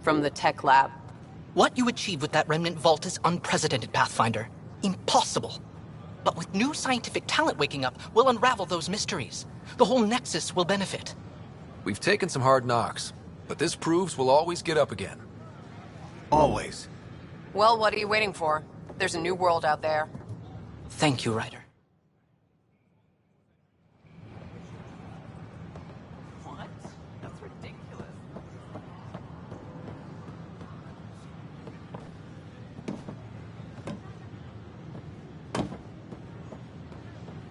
from the tech lab. What you achieved with that remnant vault is unprecedented, Pathfinder. Impossible. But with new scientific talent waking up, we'll unravel those mysteries. The whole Nexus will benefit. We've taken some hard knocks, but this proves we'll always get up again. Always. Well, what are you waiting for? There's a new world out there. Thank you, Ryder. What? That's ridiculous.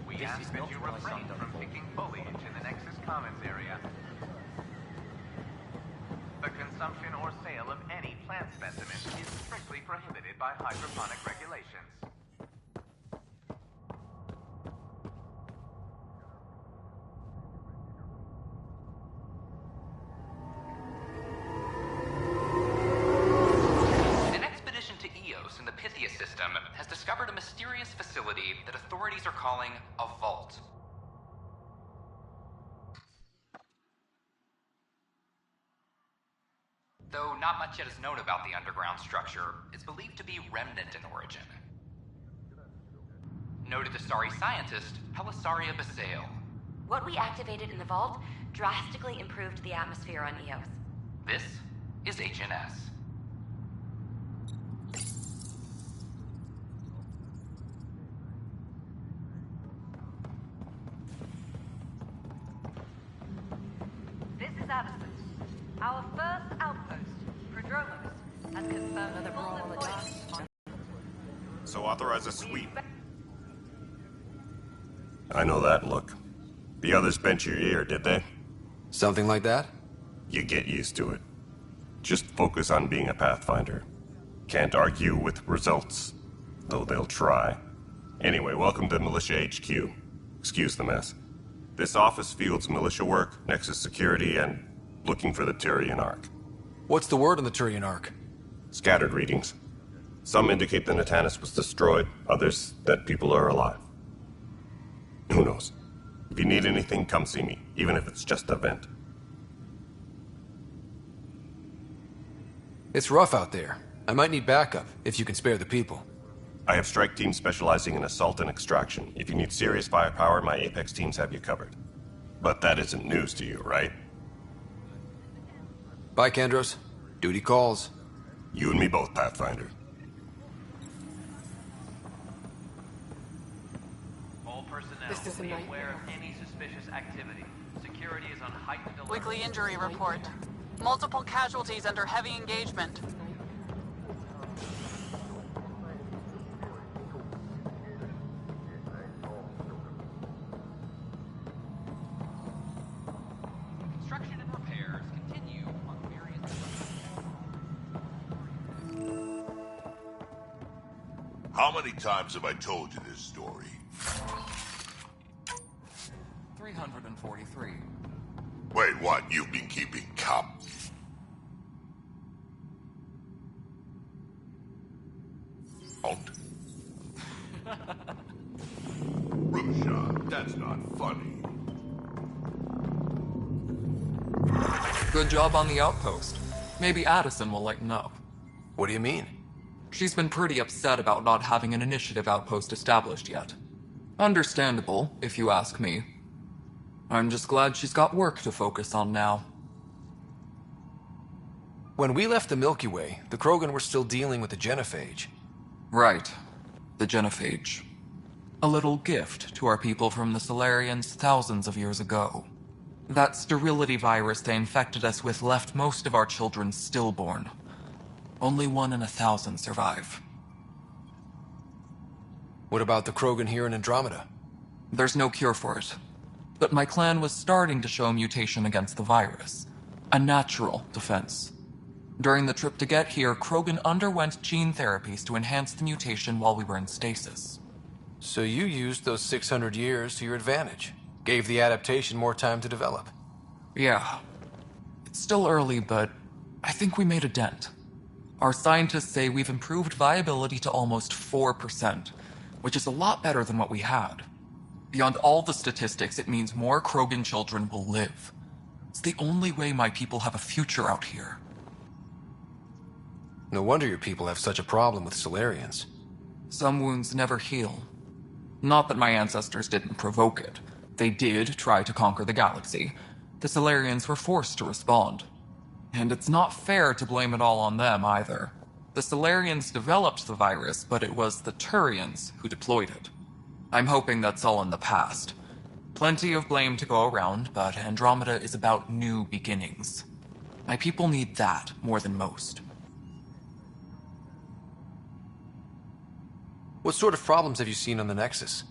We ask that you refrain from picking foliage in the Nexus Commons area. The consumption or sale of any plant specimens is strictly prohibited by hydroponic regulations. An expedition to Eos in the Pythia system has discovered a mysterious facility that authorities are calling a vault. Though not much yet is known about the underground structure, it's believed to be remnant in origin. Noted Asari scientist, Pelisaria Basale. What we activated in the vault drastically improved the atmosphere on Eos. This is HNS. This is Addison. Our first outpost, Prodromos, has confirmed another brawl on the top. So authorize a sweep. I know that look. The others bent your ear, did they? Something like that? You get used to it. Just focus on being a Pathfinder. Can't argue with results, though they'll try. Anyway, welcome to Militia HQ. Excuse the mess. This office fields militia work, Nexus security, and looking for the Tyrian Ark. What's the word on the Tyrian Ark? Scattered readings. Some indicate the Natanus was destroyed, others that people are alive. Who knows? If you need anything, come see me, even if it's just a vent. It's rough out there. I might need backup, if you can spare the people. I have strike teams specializing in assault and extraction. If you need serious firepower, my Apex teams have you covered. But that isn't news to you, right? Bye, Kendros. Duty calls. You and me both, Pathfinder. All personnel This is a be nightmare. aware of any suspicious activity. Security is on heightened alert. Weekly injury report. Multiple casualties under heavy engagement. Construction and repairs continue on various... How many times have I told you this story? 343. Wait, what? You've been keeping count? Rusha, that's not funny. Good job on the outpost. Maybe Addison will lighten up. What do you mean? She's been pretty upset about not having an initiative outpost established yet. Understandable, if you ask me. I'm just glad she's got work to focus on now. When we left the Milky Way, the Krogan were still dealing with the genophage. Right. The genophage. A little gift to our people from the Solarians thousands of years ago. That sterility virus they infected us with left most of our children stillborn. Only 1 in 1,000 survive. What about the Krogan here in Andromeda? There's no cure for it. But my clan was starting to show a mutation against the virus. A natural defense. During the trip to get here, Krogan underwent gene therapies to enhance the mutation while we were in stasis. So you used those 600 years to your advantage. Gave the adaptation more time to develop. Yeah. It's still early, but I think we made a dent. Our scientists say we've improved viability to almost 4%, which is a lot better than what we had. Beyond all the statistics, it means more Krogan children will live. It's the only way my people have a future out here. No wonder your people have such a problem with Solarians. Some wounds never heal. Not that my ancestors didn't provoke it. They did try to conquer the galaxy. The Solarians were forced to respond. And it's not fair to blame it all on them, either. The Solarians developed the virus, but it was the Turians who deployed it. I'm hoping that's all in the past. Plenty of blame to go around, but Andromeda is about new beginnings. My people need that more than most. What sort of problems have you seen on the Nexus?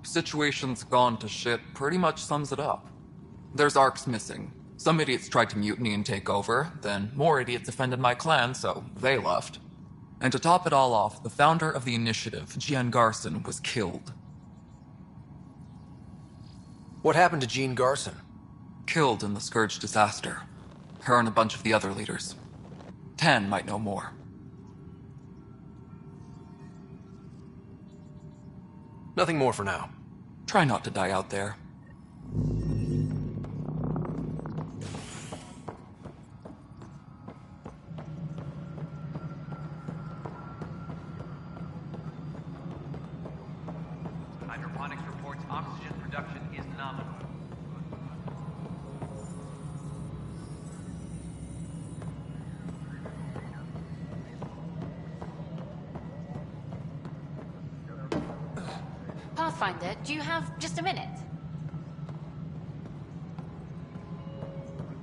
Situation's gone to shit pretty much sums it up. There's Arcs missing. Some idiots tried to mutiny and take over, then more idiots offended my clan, so they left. And to top it all off, the founder of the initiative, Jean Garson, was killed. What happened to Jean Garson? Killed in the Scourge disaster. Her and a bunch of the other leaders. Tan might know more. Nothing more for now. Try not to die out there. Hydroponics reports oxygen production is nominal. Pathfinder, do you have just a minute?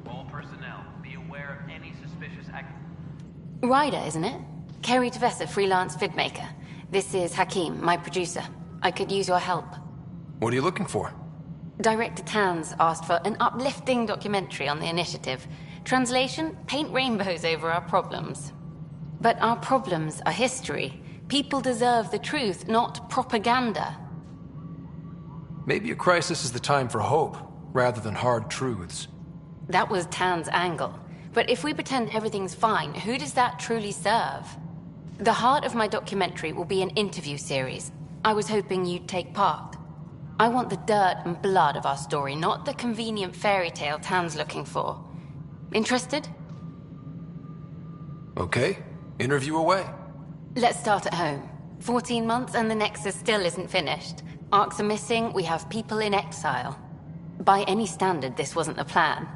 All personnel, be aware of any suspicious activity. Ryder, isn't it? Kerry Tavessa, freelance vidmaker. This is Hakim, my producer. I could use your help. What are you looking for? Director Tans asked for an uplifting documentary on the initiative. Translation, paint rainbows over our problems. But our problems are history. People deserve the truth, not propaganda. Maybe a crisis is the time for hope, rather than hard truths. That was Tan's angle. But if we pretend everything's fine, who does that truly serve? The heart of my documentary will be an interview series. I was hoping you'd take part. I want the dirt and blood of our story, not the convenient fairy tale Tan's looking for. Interested? Okay, interview away. Let's start at home. 14 months and the Nexus still isn't finished. Arcs are missing, we have people in exile. By any standard, this wasn't the plan.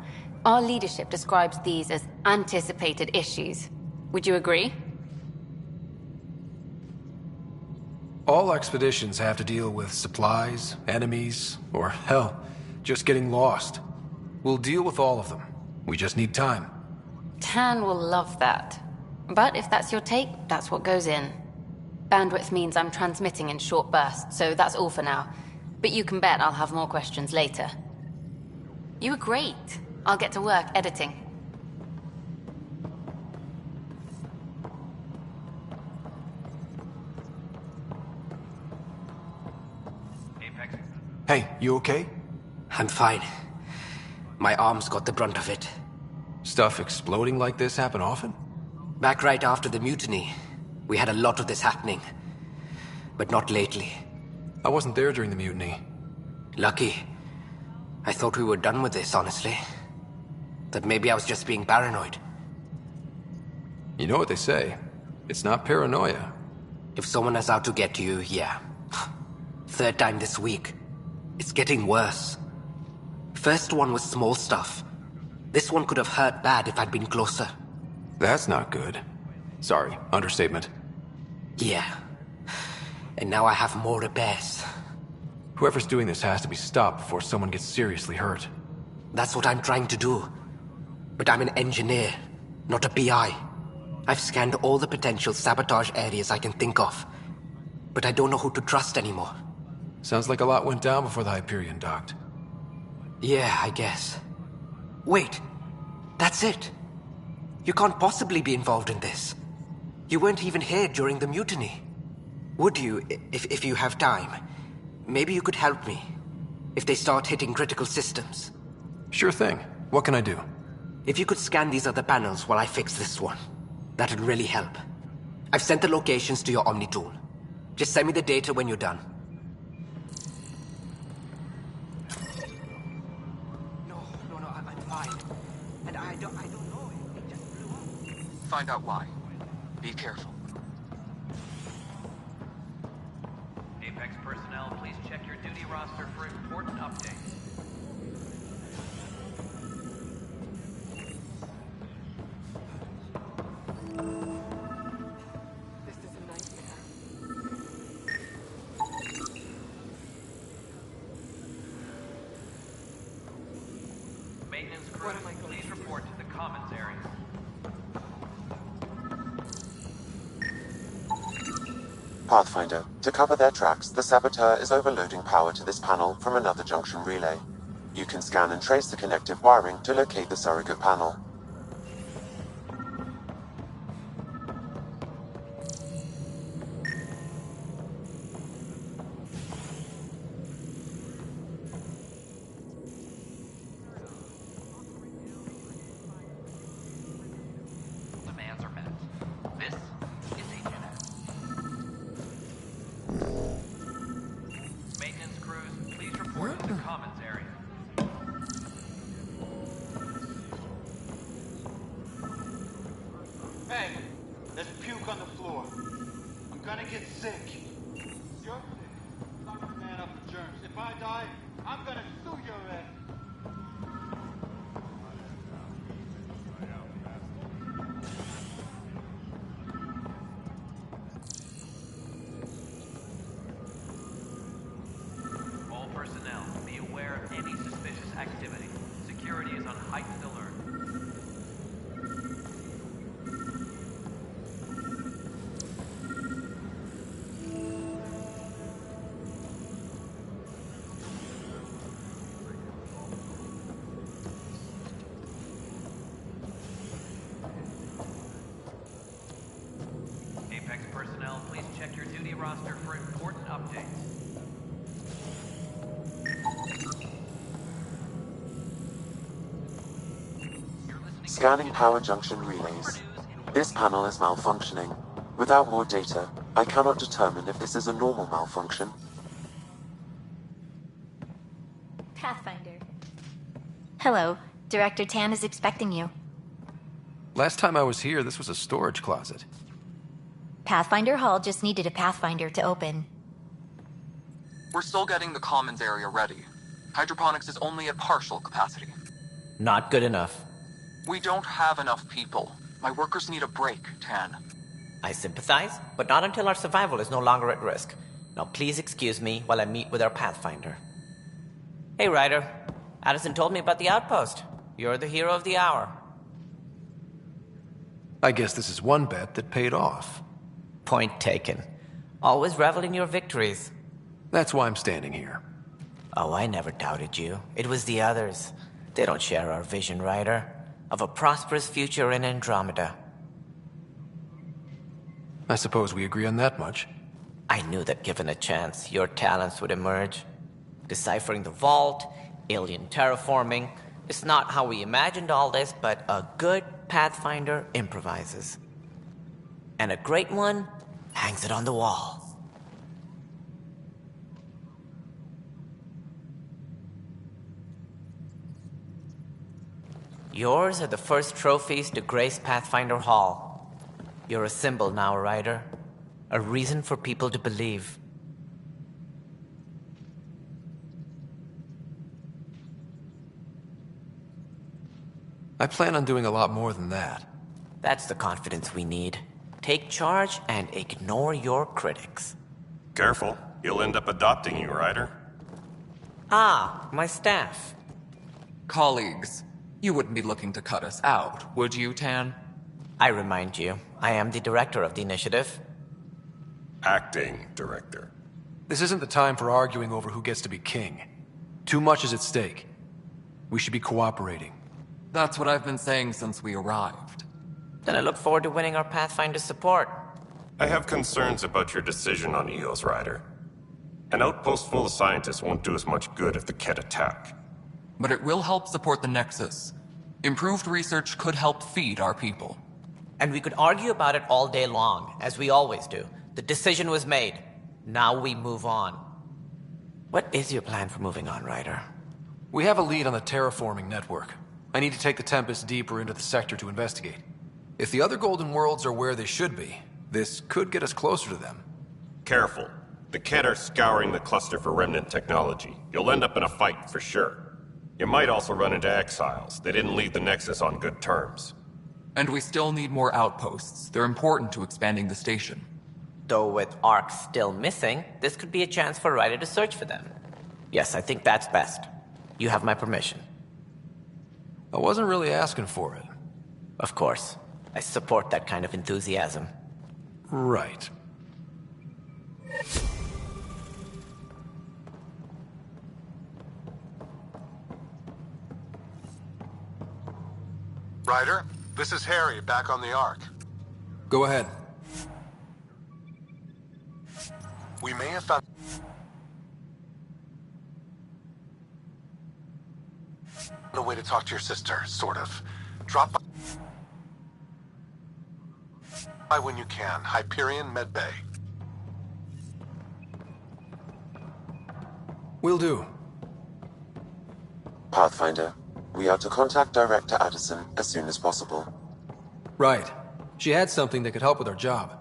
Our leadership describes these as anticipated issues. Would you agree? All expeditions have to deal with supplies, enemies, or hell, just getting lost. We'll deal with all of them. We just need time. Tan will love that. But if that's your take, that's what goes in. Bandwidth means I'm transmitting in short bursts, so that's all for now. But you can bet I'll have more questions later. You were great. I'll get to work editing. Apex. Hey, you okay? I'm fine. My arms got the brunt of it. Stuff exploding like this happen often? Back right after the mutiny, we had a lot of this happening. But not lately. I wasn't there during the mutiny. Lucky. I thought we were done with this, honestly. That maybe I was just being paranoid. You know what they say. It's not paranoia. If someone is out to get you, yeah. Third time this week. It's getting worse. First one was small stuff. This one could have hurt bad if I'd been closer. That's not good. Sorry, understatement. Yeah. And now I have more repairs. Whoever's doing this has to be stopped before someone gets seriously hurt. That's what I'm trying to do. But I'm an engineer, not a PI. I've scanned all the potential sabotage areas I can think of. But I don't know who to trust anymore. Sounds like a lot went down before the Hyperion docked. Yeah, I guess. Wait. That's it. You can't possibly be involved in this. You weren't even here during the mutiny. Would you, if you have time? Maybe you could help me. If they start hitting critical systems. Sure thing. What can I do? If you could scan these other panels while I fix this one, that'd really help. I've sent the locations to your Omni tool. Just send me the data when you're done. No, I'm fine. And I don't know. It just blew up. Find out why. Be careful. Apex personnel, please check your duty roster for important updates. This is a nightmare. Maintenance crew, please report to the commons area. Pathfinder, to cover their tracks, the Saboteur is overloading power to this panel from another junction relay. You can scan and trace the connective wiring to locate the surrogate panel. Demands are met. This is HNS. Maintenance crews, please report to the commons area. Hey, there's puke on the floor. I'm gonna get sick. You're sick. Lock the man up for germs. If I die, I'm gonna sue your ass. All personnel, be aware of any suspicious activity. Security is on heightened alert. Apex personnel, please check your duty roster for important updates. Scanning power junction relays. This panel is malfunctioning. Without more data, I cannot determine if this is a normal malfunction. Pathfinder. Hello. Director Tan is expecting you. Last time I was here, this was a storage closet. Pathfinder Hall just needed a Pathfinder to open. We're still getting the commons area ready. Hydroponics is only at partial capacity. Not good enough. We don't have enough people. My workers need a break, Tan. I sympathize, but not until our survival is no longer at risk. Now please excuse me while I meet with our Pathfinder. Hey, Ryder. Addison told me about the outpost. You're the hero of the hour. I guess this is one bet that paid off. Point taken. Always revel in your victories. That's why I'm standing here. Oh, I never doubted you. It was the others. They don't share our vision, Ryder, of a prosperous future in Andromeda. I suppose we agree on that much. I knew that given a chance, your talents would emerge. Deciphering the vault, alien terraforming. It's not how we imagined all this, but a good Pathfinder improvises. And a great one hangs it on the wall. Yours are the first trophies to grace Pathfinder Hall. You're a symbol now, Ryder. A reason for people to believe. I plan on doing a lot more than that. That's the confidence we need. Take charge and ignore your critics. Careful. He'll end up adopting you, Ryder. Ah, my staff. Colleagues, you wouldn't be looking to cut us out, would you, Tan? I remind you, I am the director of the initiative. Acting director. This isn't the time for arguing over who gets to be king. Too much is at stake. We should be cooperating. That's what I've been saying since we arrived. Then I look forward to winning our Pathfinder's support. I have concerns about your decision on EOS, Ryder. An outpost full of scientists won't do us much good if the Kett attack. But it will help support the Nexus. Improved research could help feed our people. And we could argue about it all day long, as we always do. The decision was made. Now we move on. What is your plan for moving on, Ryder? We have a lead on the terraforming network. I need to take the Tempest deeper into the sector to investigate. If the other Golden Worlds are where they should be, this could get us closer to them. Careful. The Kett are scouring the cluster for remnant technology. You'll end up in a fight for sure. You might also run into exiles. They didn't leave the Nexus on good terms. And we still need more outposts. They're important to expanding the station. Though with Ark still missing, this could be a chance for Ryder to search for them. Yes, I think that's best. You have my permission. I wasn't really asking for it. Of course. I support that kind of enthusiasm. Right. Ryder, this is Harry, back on the Ark. Go ahead. We may have found a way to talk to your sister, sort of. Drop by when you can. Hyperion Medbay. Will do. Pathfinder, we are to contact Director Addison as soon as possible. Right. She had something that could help with our job.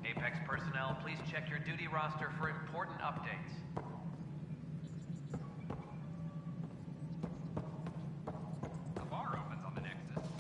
Apex personnel, please check your duty roster for important updates. The bar opens on the Nexus.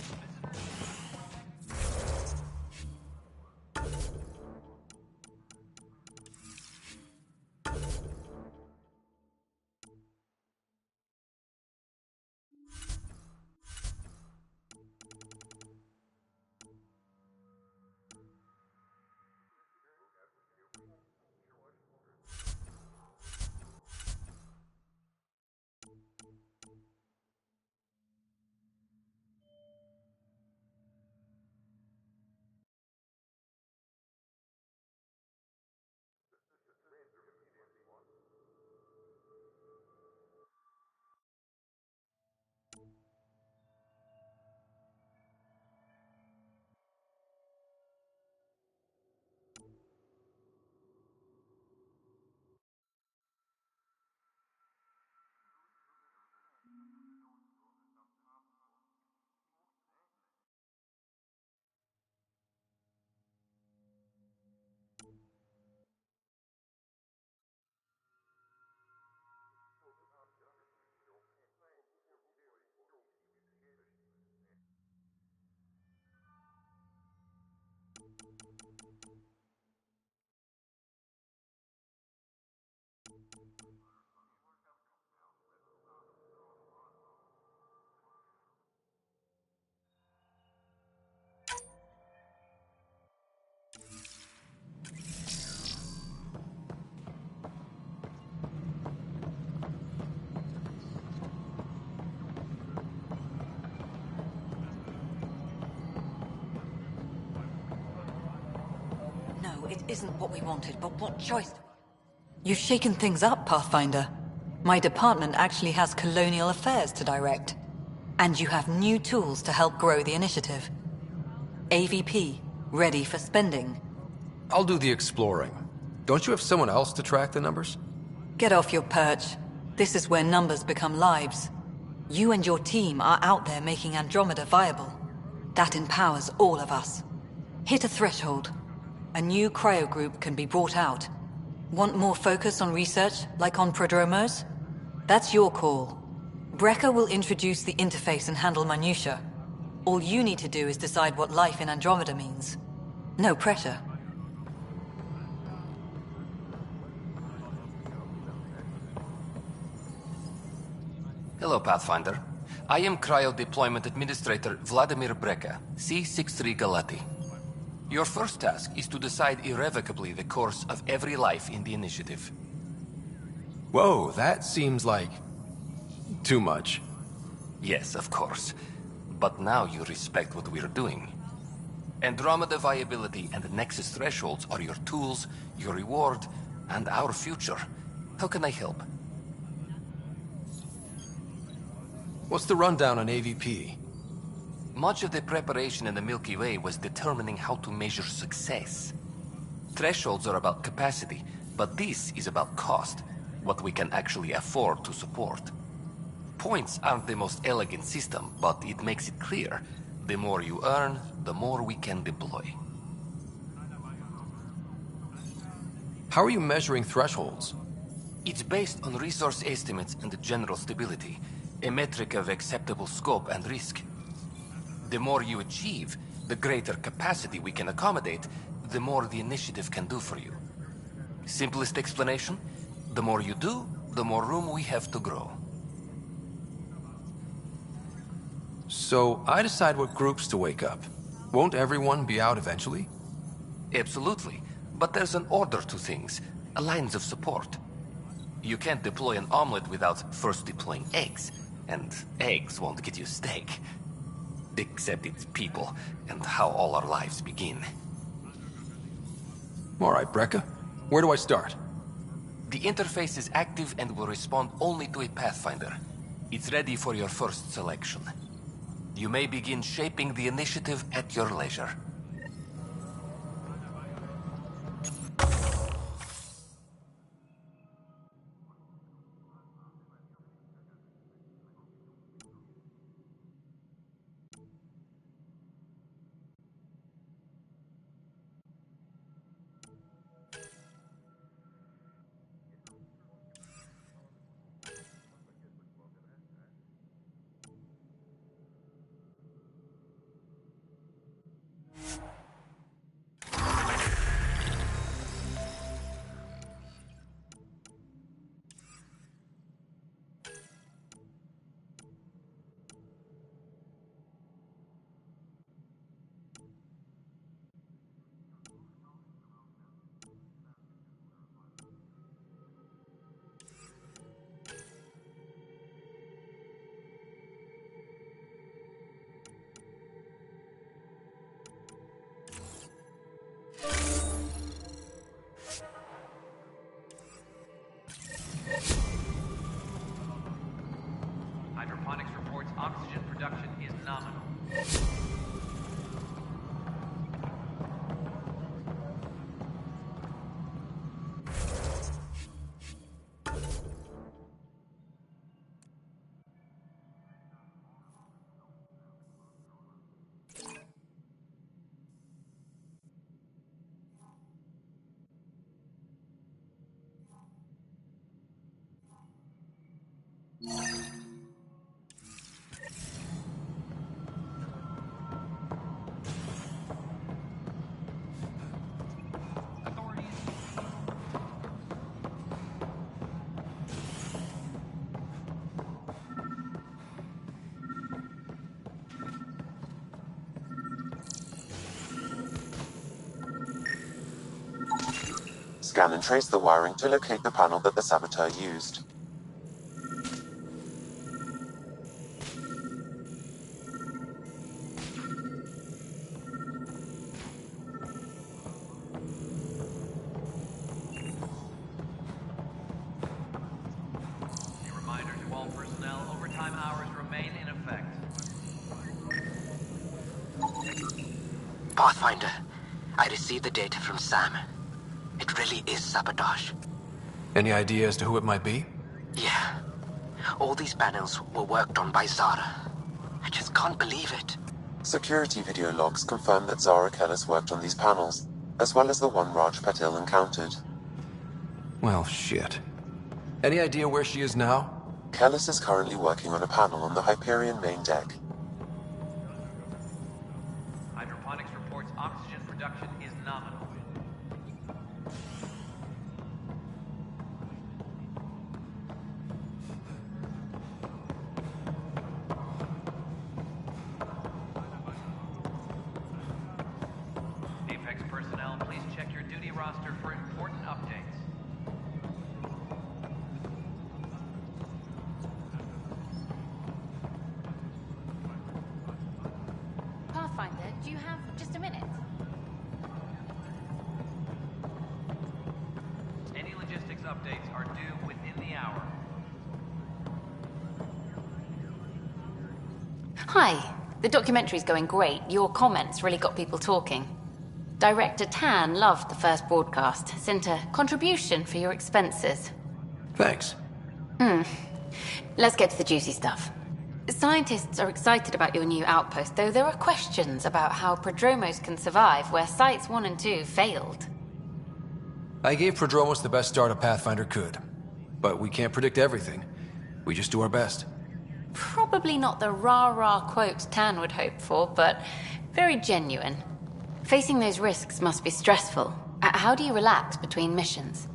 No, it isn't what we wanted, but what choice? You've shaken things up, Pathfinder. My department actually has colonial affairs to direct. And you have new tools to help grow the initiative. AVP, ready for spending. I'll do the exploring. Don't you have someone else to track the numbers? Get off your perch. This is where numbers become lives. You and your team are out there making Andromeda viable. That empowers all of us. Hit a threshold. A new cryo group can be brought out. Want more focus on research, like on prodromos? That's your call. Brecker will introduce the interface and handle minutiae. All you need to do is decide what life in Andromeda means. No pressure. Hello, Pathfinder. I am Cryo Deployment Administrator Vladimir Brecker, C-63 Galati. Your first task is to decide irrevocably the course of every life in the initiative. Whoa, that seems like... too much. Yes, of course. But now you respect what we're doing. Andromeda viability and the Nexus thresholds are your tools, your reward, and our future. How can I help? What's the rundown on AVP? Much of the preparation in the Milky Way was determining how to measure success. Thresholds are about capacity, but this is about cost, what we can actually afford to support. Points aren't the most elegant system, but it makes it clear. The more you earn, the more we can deploy. How are you measuring thresholds? It's based on resource estimates and general stability, a metric of acceptable scope and risk. The more you achieve, the greater capacity we can accommodate, the more the initiative can do for you. Simplest explanation, the more you do, the more room we have to grow. So, I decide what groups to wake up. Won't everyone be out eventually? Absolutely, but there's an order to things, lines of support. You can't deploy an omelet without first deploying eggs, and eggs won't get you steak. Except it's people, and how all our lives begin. Alright, Brekka. Where do I start? The interface is active and will respond only to a Pathfinder. It's ready for your first selection. You may begin shaping the initiative at your leisure. Hydroponics reports oxygen production is nominal. Scan and trace the wiring to locate the panel that the saboteur used. A reminder to all personnel, overtime hours remain in effect. Pathfinder, I received the data from Sam. It really is sabotage. Any idea as to who it might be? Yeah. All these panels were worked on by Zara. I just can't believe it. Security video logs confirm that Zara Kellis worked on these panels, as well as the one Raj Patil encountered. Well, shit. Any idea where she is now? Kellis is currently working on a panel on the Hyperion main deck. Hydroponics reports oxygen production is nominal. Apex personnel, please check your duty roster for important updates. Pathfinder, do you have just a minute? Any logistics updates are due within the hour. Hi. The documentary's going great. Your comments really got people talking. Director Tan loved the first broadcast. Sent a contribution for your expenses. Thanks. Let's get to the juicy stuff. Scientists are excited about your new outpost, though there are questions about how Prodromos can survive where Sites 1 and 2 failed. I gave Prodromos the best start a Pathfinder could. But we can't predict everything. We just do our best. Probably not the rah-rah quote Tan would hope for, but very genuine. Facing those risks must be stressful. How do you relax between missions?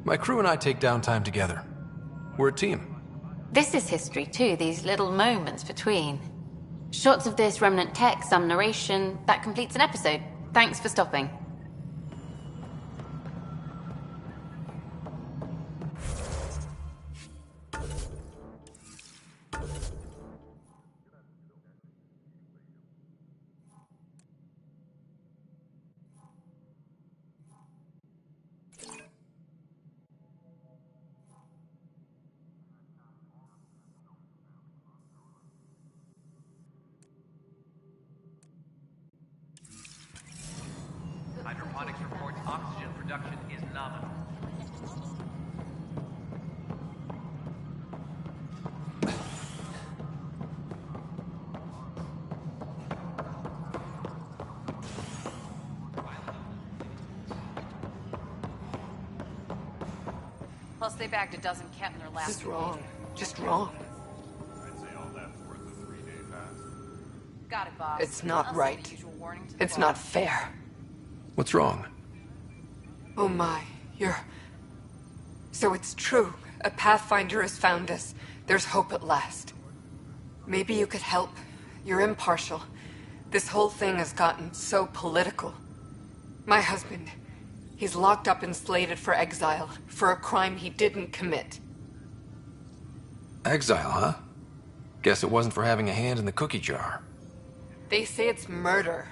My crew and I take downtime together. We're a team. This is history too, these little moments between. Shots of this remnant tech, some narration, that completes an episode. Thanks for stopping. Hydroponics reports oxygen production is nominal. Plus, they bagged a dozen cat in their last. This is wrong. Just wrong. I'd say all that's worth a 3-day pass. Got it, boss. It's not I'll send right. the usual warning to the It's boss. not fair. What's wrong? Oh my, you're... So it's true. A Pathfinder has found this. There's hope at last. Maybe you could help. You're impartial. This whole thing has gotten so political. My husband, he's locked up and slated for exile for a crime he didn't commit. Exile, huh? Guess it wasn't for having a hand in the cookie jar. They say it's murder.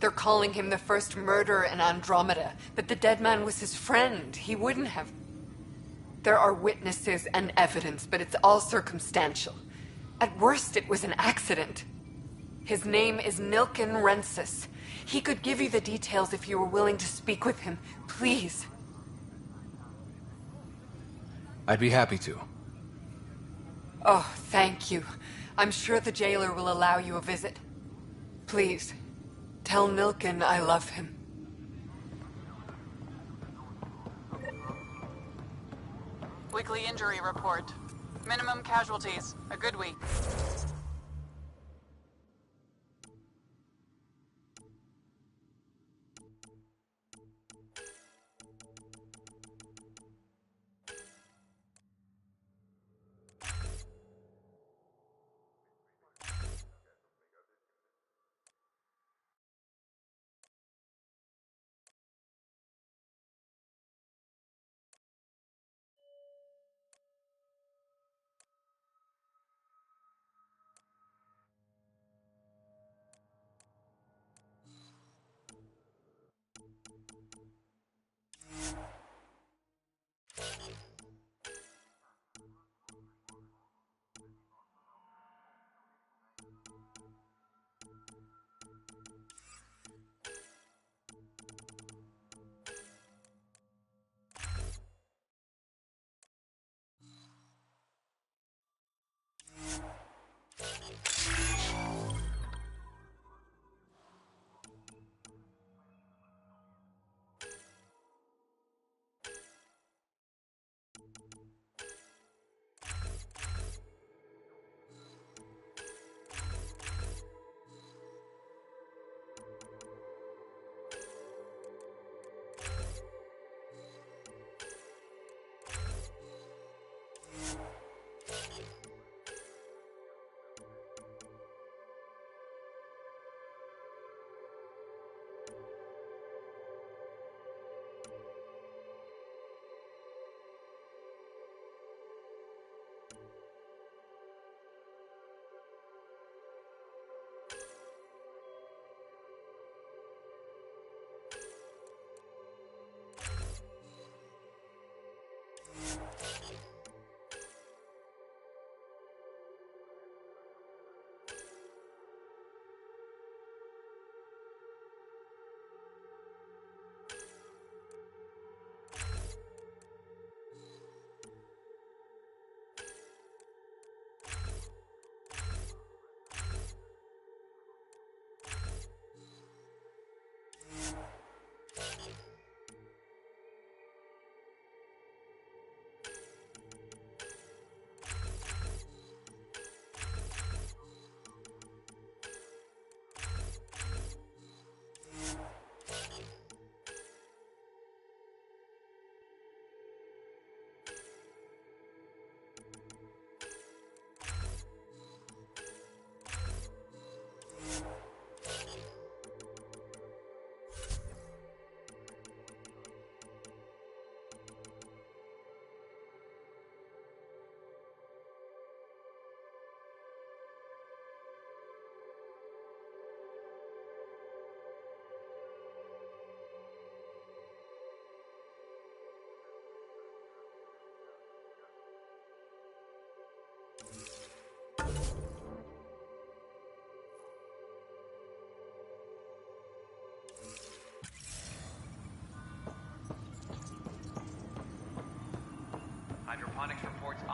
They're calling him the first murderer in Andromeda, but the dead man was his friend. He wouldn't have... There are witnesses and evidence, but it's all circumstantial. At worst, it was an accident. His name is Nilken Rensis. He could give you the details if you were willing to speak with him. Please. I'd be happy to. Oh, thank you. I'm sure the jailer will allow you a visit. Please, tell Nilken I love him. Weekly injury report. Minimum casualties. A good week.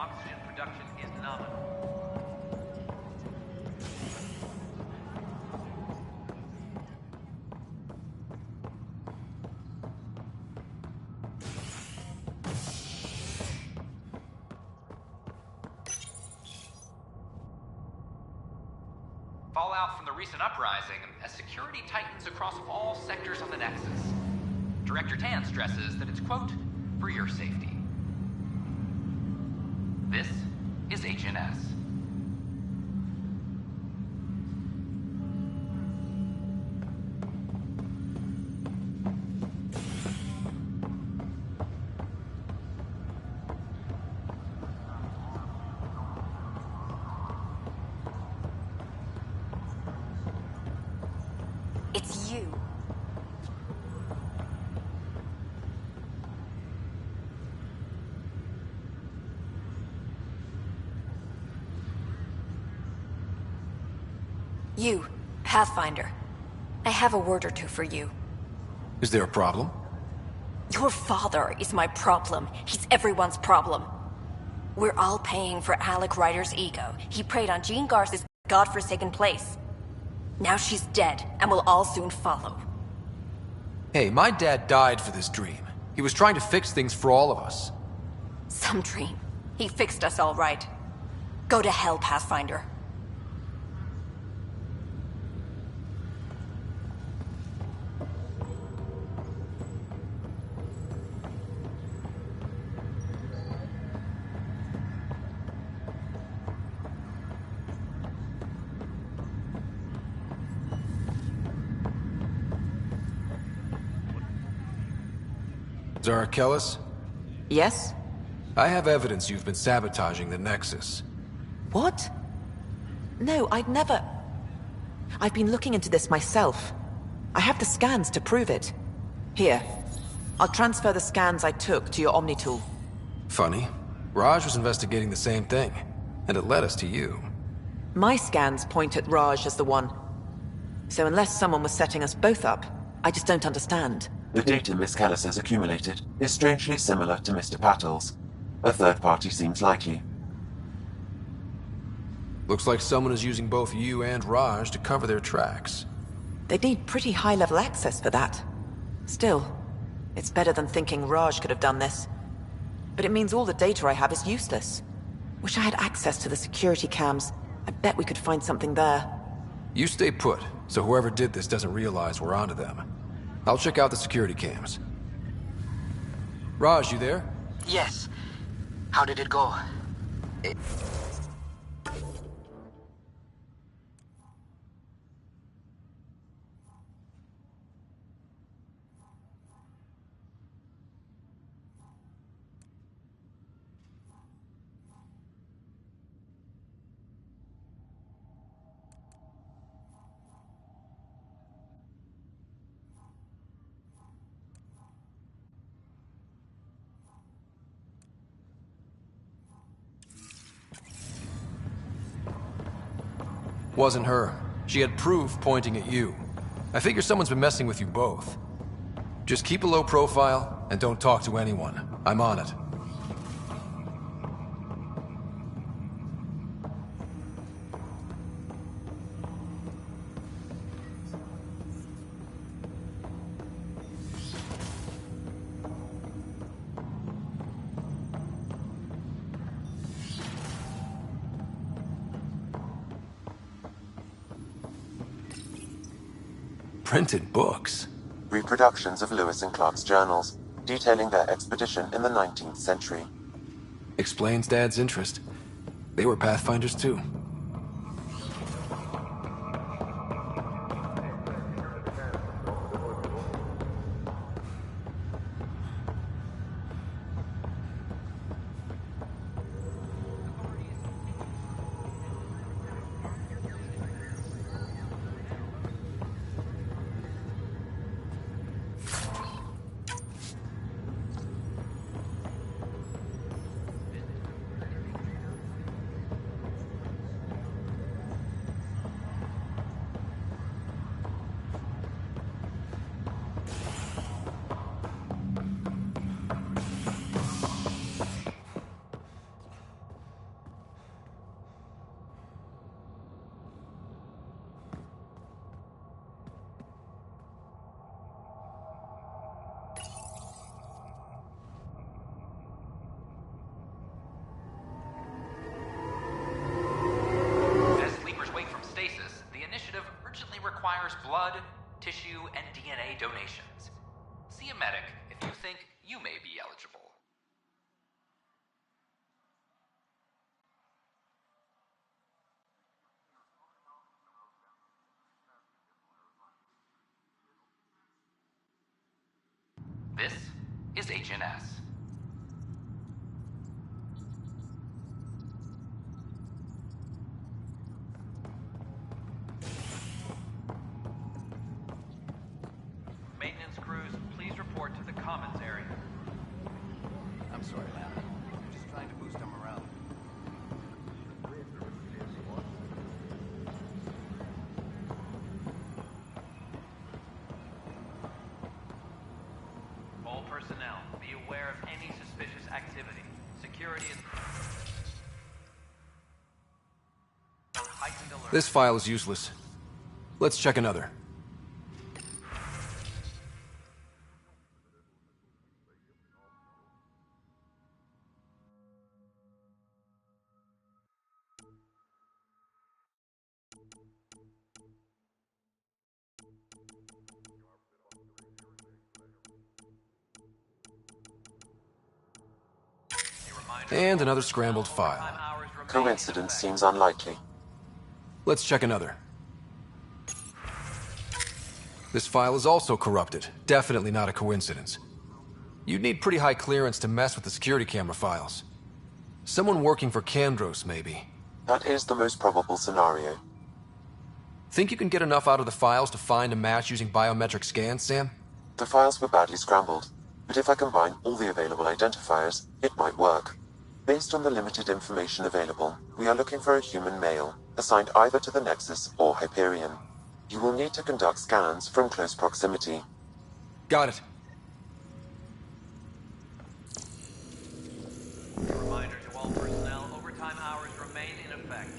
oxygen production is nominal. Fallout from the recent uprising as security tightens across all sectors of the Nexus. Director Tan stresses that it's, quote, for your safety. This is HNS. It's you. You, Pathfinder. I have a word or two for you. Is there a problem? Your father is my problem. He's everyone's problem. We're all paying for Alec Ryder's ego. He preyed on Jean Garce's godforsaken place. Now she's dead, and we'll all soon follow. Hey, my dad died for this dream. He was trying to fix things for all of us. Some dream. He fixed us all right. Go to hell, Pathfinder. Zara Kellis? Yes? I have evidence you've been sabotaging the Nexus. What? No, I'd never... I've been looking into this myself. I have the scans to prove it. Here. I'll transfer the scans I took to your Omni tool. Funny. Raj was investigating the same thing, and it led us to you. My scans point at Raj as the one. So unless someone was setting us both up, I just don't understand. The data Miss Kellis has accumulated is strangely similar to Mr. Patel's. A third party seems likely. Looks like someone is using both you and Raj to cover their tracks. They'd need pretty high-level access for that. Still, it's better than thinking Raj could have done this. But it means all the data I have is useless. Wish I had access to the security cams. I bet we could find something there. You stay put, so whoever did this doesn't realize we're onto them. I'll check out the security cams. Raj, you there? Yes. How did it go? Wasn't her. She had proof pointing at you. I figure someone's been messing with you both. Just keep a low profile and don't talk to anyone. I'm on it. Printed books. Reproductions of Lewis and Clark's journals, detailing their expedition in the 19th century. Explains Dad's interest. They were Pathfinders too. requires blood, tissue, and DNA donations. See a medic if you think you may be eligible. This is HNS. Maintenance crews, please report to the commons area. I'm sorry, Lana. I'm just trying to boost our morale. All personnel, be aware of any suspicious activity. Security is... heightened alert. This file is useless. Let's check another. And another scrambled file. Coincidence seems unlikely. Let's check another. This file is also corrupted. Definitely not a coincidence. You'd need pretty high clearance to mess with the security camera files. Someone working for Kandros, maybe. That is the most probable scenario. Think you can get enough out of the files to find a match using biometric scans, Sam? The files were badly scrambled, but if I combine all the available identifiers, it might work. Based on the limited information available, we are looking for a human male, assigned either to the Nexus or Hyperion. You will need to conduct scans from close proximity. Got it. A reminder to all personnel, overtime hours remain in effect.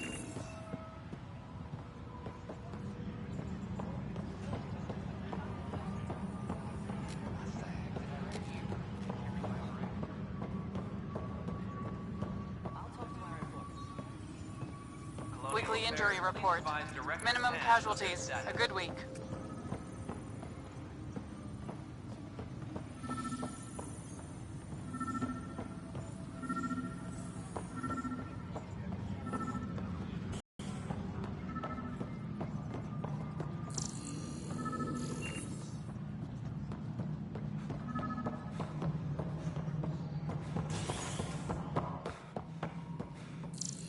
Weekly injury report. Minimum casualties. A good week.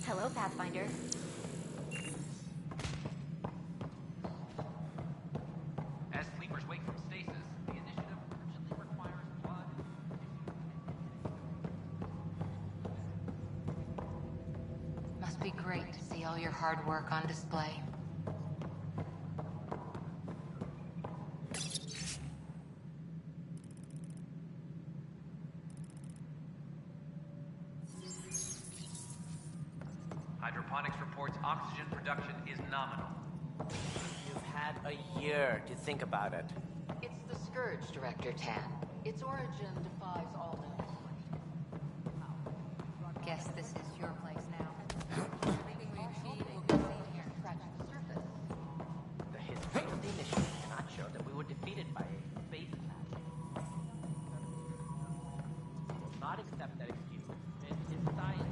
Hello, Pathfinder. As sleepers wake from stasis, the initiative urgently requires blood. Must be great to see all your hard work on display. Hydroponics reports oxygen production is nominal. You've had a year to think about it. It's the Scourge, Director Tan. Its origin defies all known. Guess this is your place now. The history of the initiative cannot show that we were defeated by a space attack. We will not accept that excuse. It is science.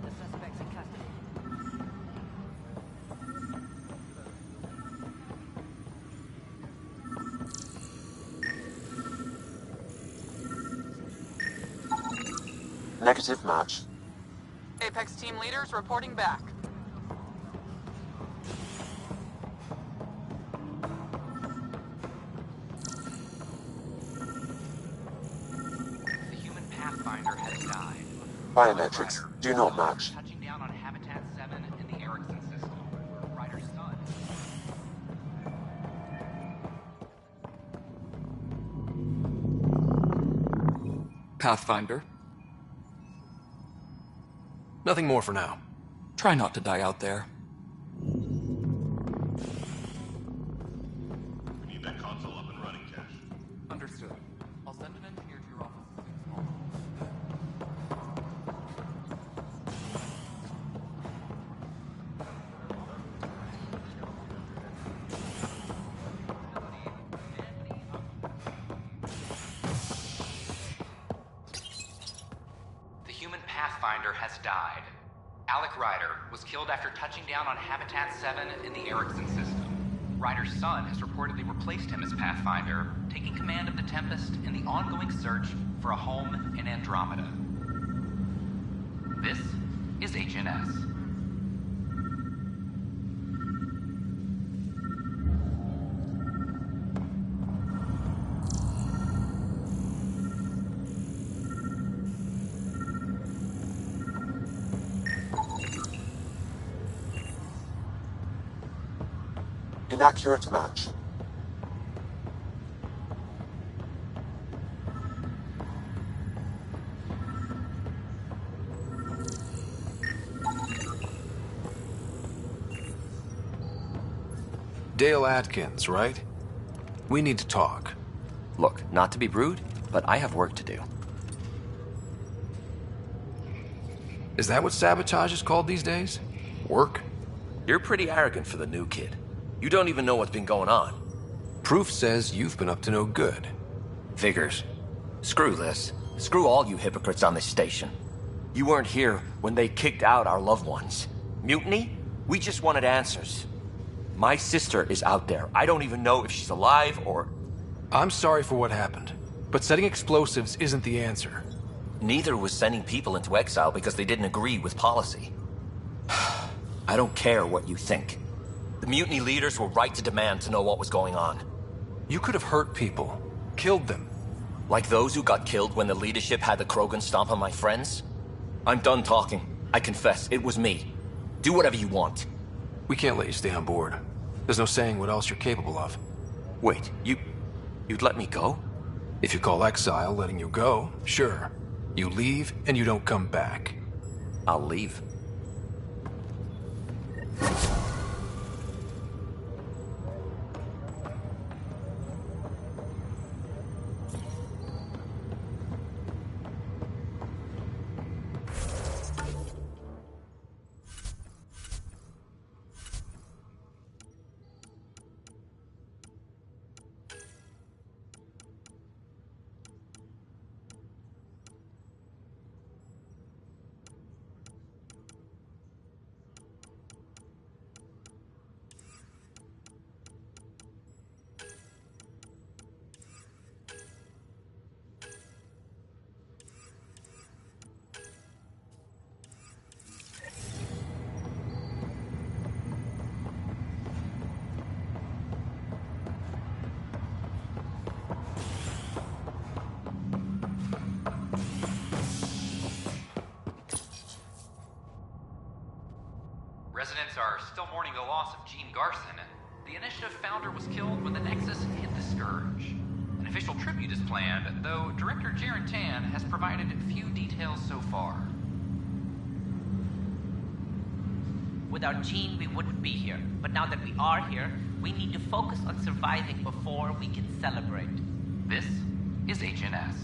The suspect's in custody. Negative match. Apex team leaders reporting back. The human Pathfinder has died. Biometrics do not match. Touching down on Habitat 7 in the Erickson system. Ryder's son. Pathfinder, Nothing more for now. try not to die out there. We need that console up and running, Cash. Understood. I'll send an engineer to your office as soon as possible. Pathfinder has died. Alec Ryder was killed after touching down on Habitat 7 in the Erickson system. Ryder's son has reportedly replaced him as Pathfinder, taking command of the Tempest in the ongoing search for a home in Andromeda. This is HNS. Inaccurate match. Dale Atkins, right? We need to talk. Look, not to be rude, but I have work to do. Is that what sabotage is called these days? Work? You're pretty arrogant for the new kid. You don't even know what's been going on. Proof says you've been up to no good. Figures. Screw this. Screw all you hypocrites on this station. You weren't here when they kicked out our loved ones. Mutiny? We just wanted answers. My sister is out there. I don't even know if she's alive or... I'm sorry for what happened, but setting explosives isn't the answer. Neither was sending people into exile because they didn't agree with policy. I don't care what you think. The mutiny leaders were right to demand to know what was going on. You could have hurt people, killed them. Like those who got killed when the leadership had the Krogan stomp on my friends? I'm done talking. I confess, it was me. Do whatever you want. We can't let you stay on board. There's no saying what else you're capable of. Wait, you'd let me go? If you call exile letting you go, sure. You leave and you don't come back. I'll leave. Residents are still mourning the loss of Gene Garson. The Initiative founder was killed when the Nexus hit the Scourge. An official tribute is planned, though Director Jaren Tan has provided few details so far. Without Gene, we wouldn't be here. But now that we are here, we need to focus on surviving before we can celebrate. This is HNS.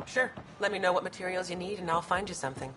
Sure. Let me know what materials you need and I'll find you something.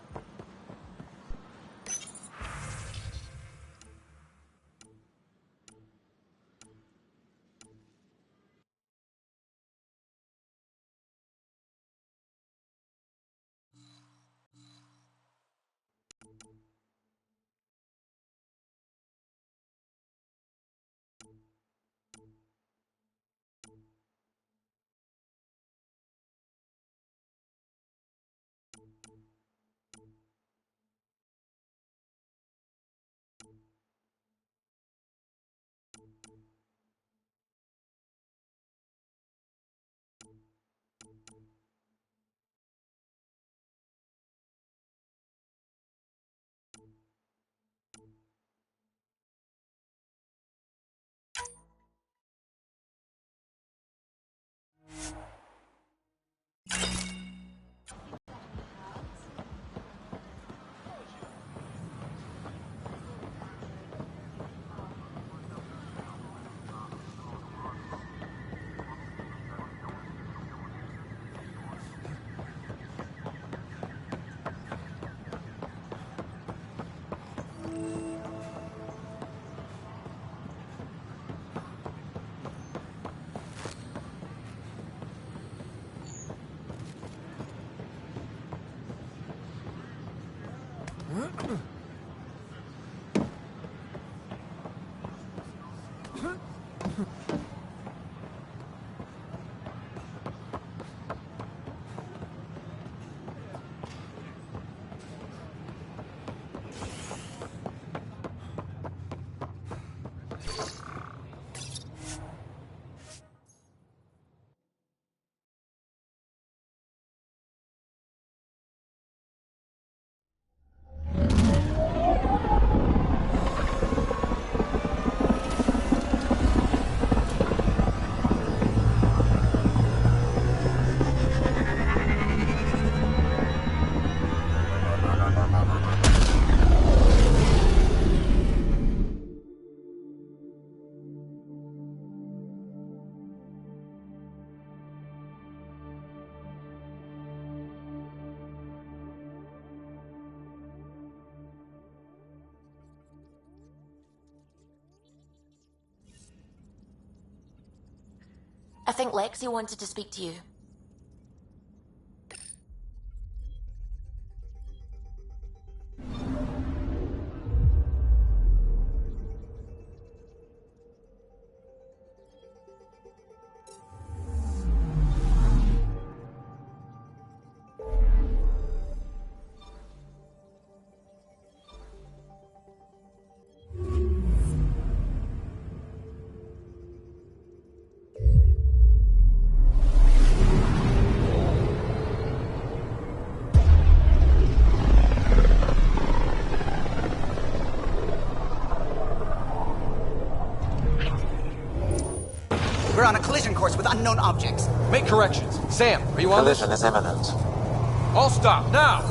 I think Lexi wanted to speak to you. We're on a collision course with unknown objects. Make corrections. Sam, are you on this? Collision is imminent. All stop, now!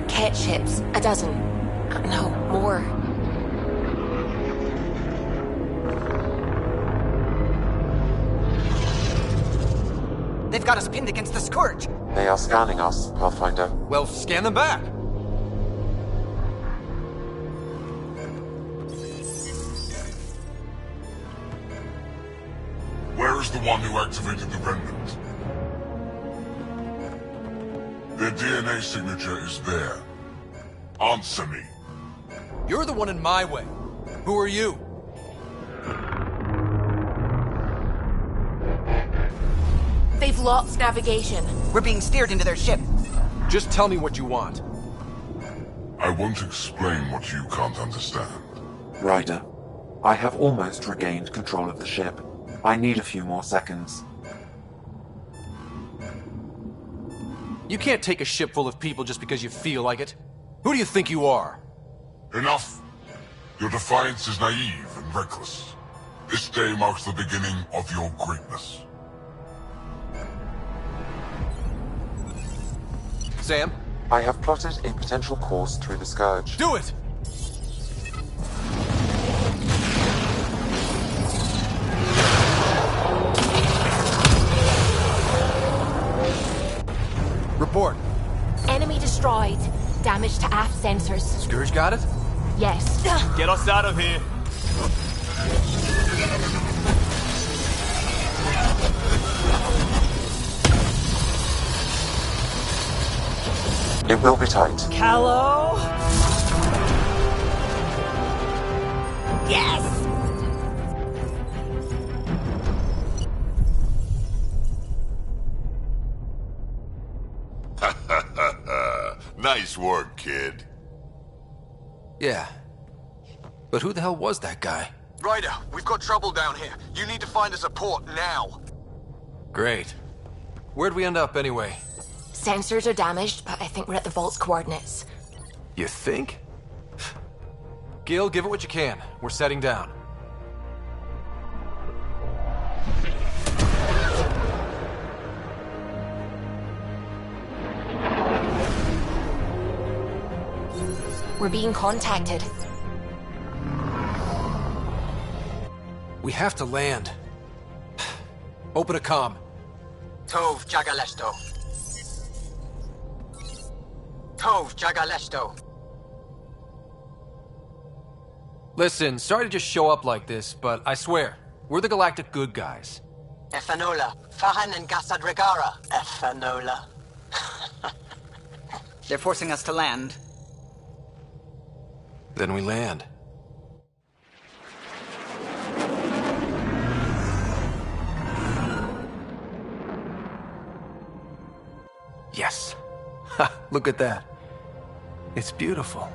Cat ships. A dozen. No, more. They've got us pinned against the Scourge. They are scanning us, Pathfinder. Well, scan them back. Where is the one who activated the remnant? Their DNA signature is there. Answer me. You're the one in my way. Who are you? They've lost navigation. We're being steered into their ship. Just tell me what you want. I won't explain what you can't understand. Ryder, I have almost regained control of the ship. I need a few more seconds. You can't take a ship full of people just because you feel like it. Who do you think you are? Enough! Your defiance is naive and reckless. This day marks the beginning of your greatness. Sam? I have plotted a potential course through the Scourge. Do it! Report. Enemy destroyed. Damage to aft sensors. Scourge got it? Yes. Get us out of here! It will be tight. Callow? Yes! Nice work, kid. Yeah. But who the hell was that guy? Ryder, we've got trouble down here. You need to find us a port now. Great. Where'd we end up anyway? Sensors are damaged, but I think we're at the vault's coordinates. You think? Gil, give it what you can. We're setting down. We're being contacted. We have to land. Open a comm. Tov Jagalesto. Tov Jagalesto. Listen, sorry to just show up like this, but I swear, we're the galactic good guys. Efanola, Fahan and Gasadregara. Efanola. They're forcing us to land. Then we land. Yes. Ha, look at that. It's beautiful.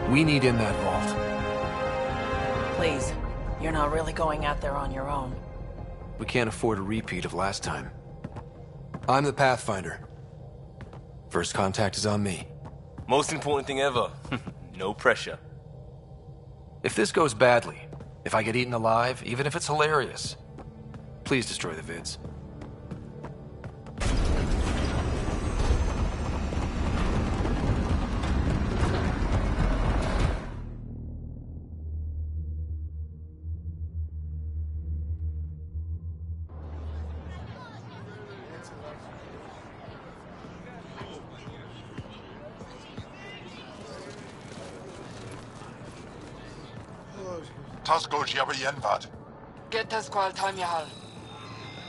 We need in that vault. Please, you're not really going out there on your own. We can't afford a repeat of last time. I'm the Pathfinder. First contact is on me. Most important thing ever. No pressure. If this goes badly, if I get eaten alive, even if it's hilarious, please destroy the vids. Get us Squal Tamyahal.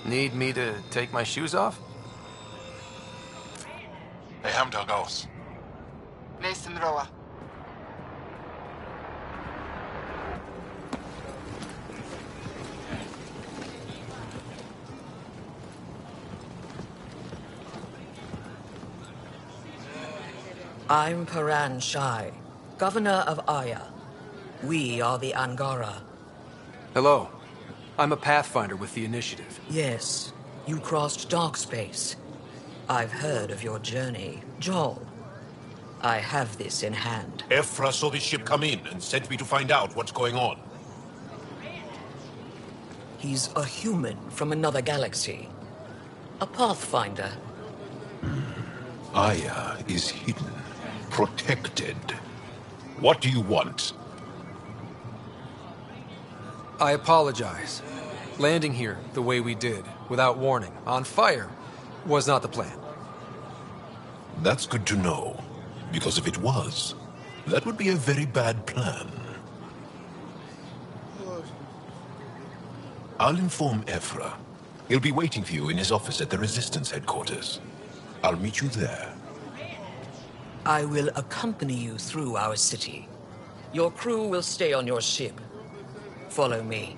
Need me to take my shoes off? Mason Roa. I'm Paran Shai, Governor of Aya. We are the Angara. Hello. I'm a Pathfinder with the Initiative. Yes, you crossed dark space. I've heard of your journey, Joel. I have this in hand. Ephra saw this ship come in and sent me to find out what's going on. He's a human from another galaxy. A Pathfinder. Aya is hidden, protected. What do you want? I apologize. Landing here the way we did, without warning, on fire, was not the plan. That's good to know, because if it was, that would be a very bad plan. I'll inform Ephra. He'll be waiting for you in his office at the Resistance headquarters. I'll meet you there. I will accompany you through our city. Your crew will stay on your ship. Follow me.